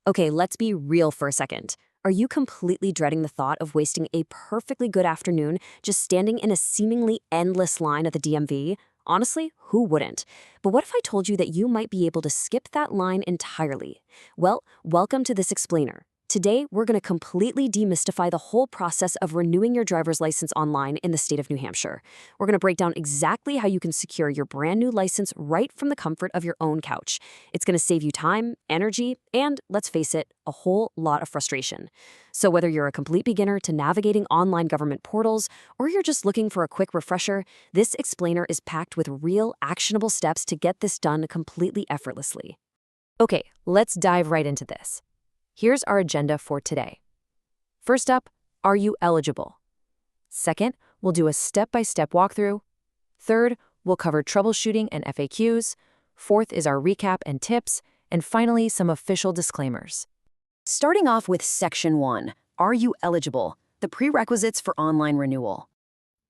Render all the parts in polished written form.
Okay, let's be real for a second. Are you completely dreading the thought of wasting a perfectly good afternoon just standing in a seemingly endless line at the DMV? Honestly, who wouldn't? But what if I told you that you might be able to skip that line entirely? Well, welcome to this explainer. Today, we're going to completely demystify the whole process of renewing your driver's license online in the state of New Hampshire. We're going to break down exactly how you can secure your brand new license right from the comfort of your own couch. It's going to save you time, energy, and, let's face it, a whole lot of frustration. So whether you're a complete beginner to navigating online government portals, or you're just looking for a quick refresher, this explainer is packed with real, actionable steps to get this done completely effortlessly. Okay, let's dive right into this. Here's our agenda for today. First up, are you eligible? Second, we'll do a step-by-step walkthrough. Third, we'll cover troubleshooting and FAQs. Fourth is our recap and tips. And finally, some official disclaimers. Starting off with Section 1, Are you eligible? The prerequisites for online renewal.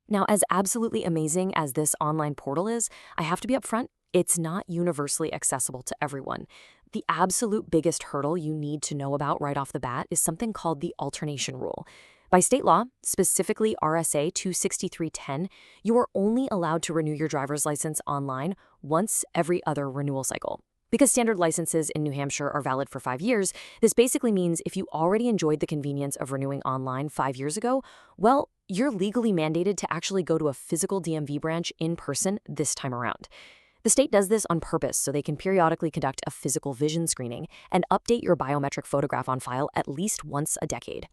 Now, as absolutely amazing as this online portal is, I have to be upfront, it's not universally accessible to everyone. The absolute biggest hurdle you need to know about right off the bat is something called the alternation rule. By state law, specifically RSA 26310, you are only allowed to renew your driver's license online once every other renewal cycle. Because standard licenses in New Hampshire are valid for 5 years, this basically means if you already enjoyed the convenience of renewing online 5 years ago, well, you're legally mandated to actually go to a physical DMV branch in person this time around. The state does this on purpose so they can periodically conduct a physical vision screening and update your biometric photograph on file at least once a decade.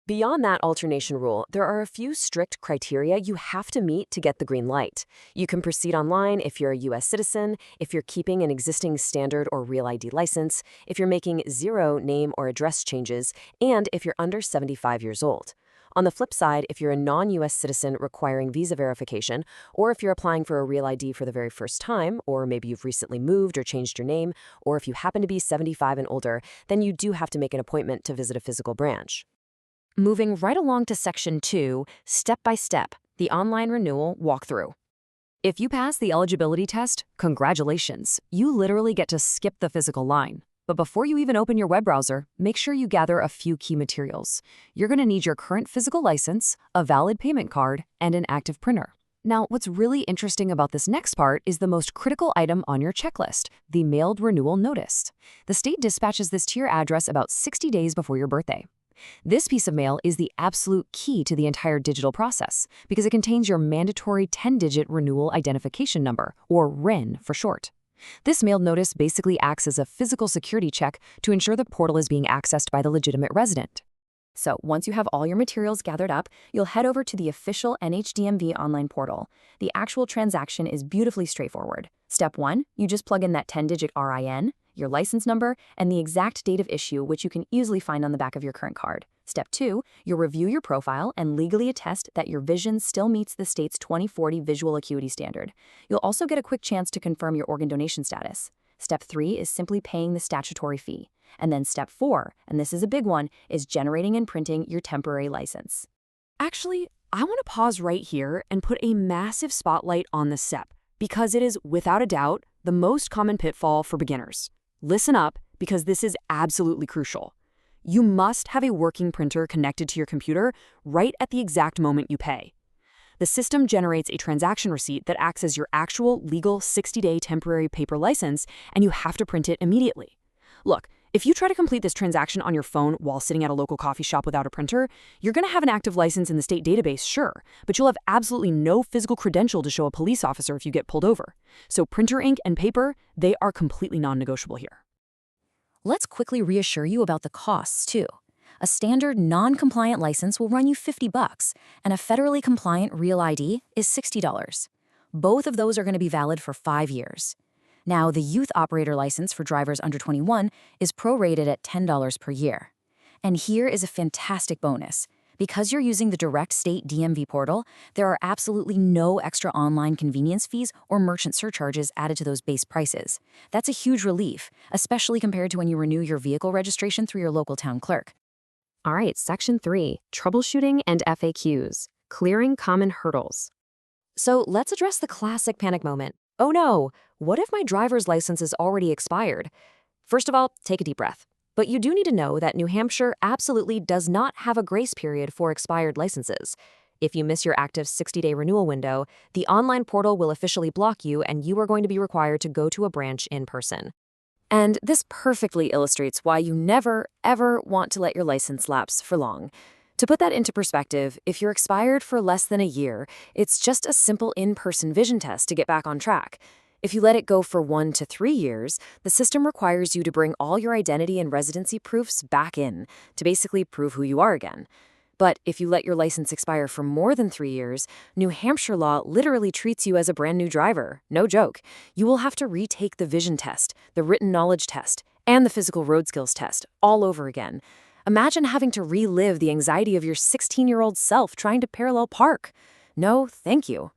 Beyond that alternation rule, there are a few strict criteria you have to meet to get the green light. You can proceed online if you're a U.S. citizen, if you're keeping an existing standard or real ID license, if you're making 0 name or address changes, and if you're under 75 years old. On the flip side, if you're a non-U.S. citizen requiring visa verification, or if you're applying for a real ID for the very first time, or maybe you've recently moved or changed your name, or if you happen to be 75 and older, then you do have to make an appointment to visit a physical branch. Moving right along to Section 2, Step by Step, the online renewal walkthrough. If you pass the eligibility test, congratulations. You literally get to skip the physical line. But before you even open your web browser, make sure you gather a few key materials. You're going to need your current physical license, a valid payment card, and an active printer. Now, what's really interesting about this next part is the most critical item on your checklist, the mailed renewal notice. The state dispatches this to your address about 60 days before your birthday. This piece of mail is the absolute key to the entire digital process because it contains your mandatory 10-digit renewal identification number, or RIN for short. This mailed notice basically acts as a physical security check to ensure the portal is being accessed by the legitimate resident. So once you have all your materials gathered up, you'll head over to the official NHDMV online portal. The actual transaction is beautifully straightforward. Step 1, you just plug in that 10-digit RIN, your license number, and the exact date of issue, which you can easily find on the back of your current card. Step 2, you'll review your profile and legally attest that your vision still meets the state's 2040 visual acuity standard. You'll also get a quick chance to confirm your organ donation status. Step 3 is simply paying the statutory fee. And then Step 4, and this is a big one, is generating and printing your temporary license. Actually, I want to pause right here and put a massive spotlight on this step, because it is, without a doubt, the most common pitfall for beginners. Listen up, because this is absolutely crucial. You must have a working printer connected to your computer right at the exact moment you pay. The system generates a transaction receipt that acts as your actual legal 60-day temporary paper license, and you have to print it immediately. Look, if you try to complete this transaction on your phone while sitting at a local coffee shop without a printer, you're going to have an active license in the state database, sure, but you'll have absolutely no physical credential to show a police officer if you get pulled over. So printer ink and paper, they are completely non-negotiable here. Let's quickly reassure you about the costs, too. A standard non-compliant license will run you $50, and a federally compliant Real ID is $60. Both of those are going to be valid for 5 years. Now, the youth operator license for drivers under 21 is prorated at $10 per year. And here is a fantastic bonus. Because you're using the direct state DMV portal, there are absolutely no extra online convenience fees or merchant surcharges added to those base prices. That's a huge relief, especially compared to when you renew your vehicle registration through your local town clerk. All right, Section 3, Troubleshooting and FAQs, Clearing Common Hurdles. So let's address the classic panic moment. Oh no, what if my driver's license is already expired? First of all, take a deep breath. But you do need to know that New Hampshire absolutely does not have a grace period for expired licenses. If you miss your active 60-day renewal window, the online portal will officially block you and you are going to be required to go to a branch in person. And this perfectly illustrates why you never, ever want to let your license lapse for long. To put that into perspective, if you're expired for less than a year, it's just a simple in-person vision test to get back on track. If you let it go for 1 to 3 years, the system requires you to bring all your identity and residency proofs back in to basically prove who you are again. But if you let your license expire for more than 3 years, New Hampshire law literally treats you as a brand new driver. No joke. You will have to retake the vision test, the written knowledge test, and the physical road skills test all over again. Imagine having to relive the anxiety of your 16-year-old self trying to parallel park. No, thank you.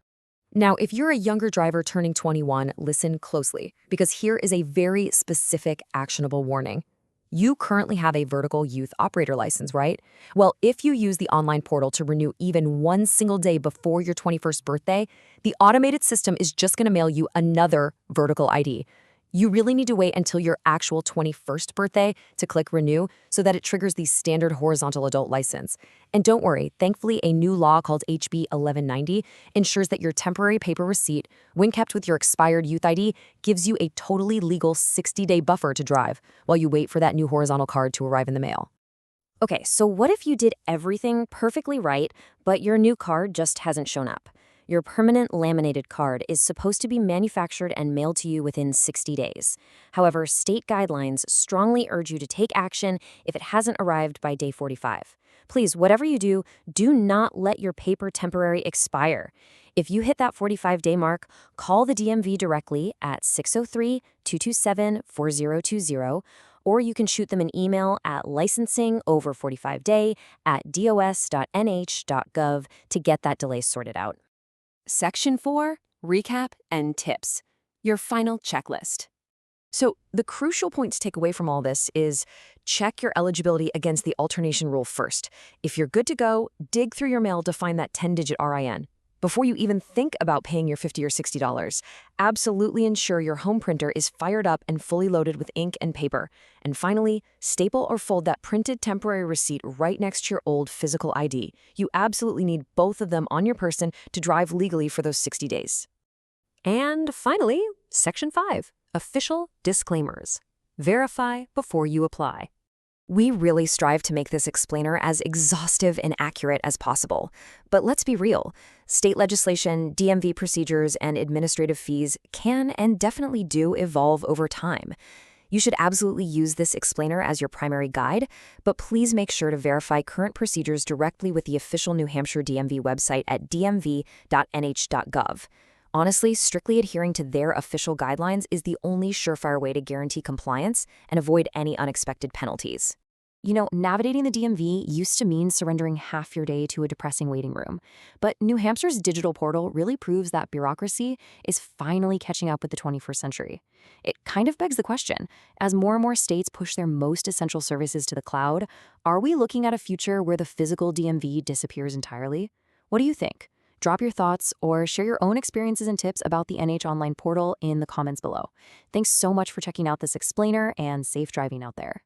Now, if you're a younger driver turning 21, listen closely, because here is a very specific, actionable warning. You currently have a vertical youth operator license, right? Well, if you use the online portal to renew even one single day before your 21st birthday, the automated system is just going to mail you another vertical ID. You really need to wait until your actual 21st birthday to click renew so that it triggers the standard horizontal adult license. And don't worry, thankfully a new law called HB 1190 ensures that your temporary paper receipt, when kept with your expired youth ID, gives you a totally legal 60-day buffer to drive while you wait for that new horizontal card to arrive in the mail. Okay, so what if you did everything perfectly right, but your new card just hasn't shown up? Your permanent laminated card is supposed to be manufactured and mailed to you within 60 days. However, state guidelines strongly urge you to take action if it hasn't arrived by day 45. Please, whatever you do, do not let your paper temporary expire. If you hit that 45-day mark, call the DMV directly at 603-227-4020, or you can shoot them an email at licensingover45day@dos.nh.gov to get that delay sorted out. Section 4, Recap and Tips, your final checklist. So the crucial point to take away from all this is check your eligibility against the alternation rule first. If you're good to go, dig through your mail to find that 10-digit RIN. Before you even think about paying your $50 or $60, absolutely ensure your home printer is fired up and fully loaded with ink and paper. And finally, staple or fold that printed temporary receipt right next to your old physical ID. You absolutely need both of them on your person to drive legally for those 60 days. And finally, Section 5, Official Disclaimers. Verify before you apply. We really strive to make this explainer as exhaustive and accurate as possible. But let's be real. State legislation, DMV procedures, and administrative fees can and definitely do evolve over time. You should absolutely use this explainer as your primary guide, but please make sure to verify current procedures directly with the official New Hampshire DMV website at dmv.nh.gov. Honestly, strictly adhering to their official guidelines is the only surefire way to guarantee compliance and avoid any unexpected penalties. You know, navigating the DMV used to mean surrendering half your day to a depressing waiting room. But New Hampshire's digital portal really proves that bureaucracy is finally catching up with the 21st century. It kind of begs the question, as more and more states push their most essential services to the cloud, are we looking at a future where the physical DMV disappears entirely? What do you think? Drop your thoughts or share your own experiences and tips about the NH Online portal in the comments below. Thanks so much for checking out this explainer, and safe driving out there.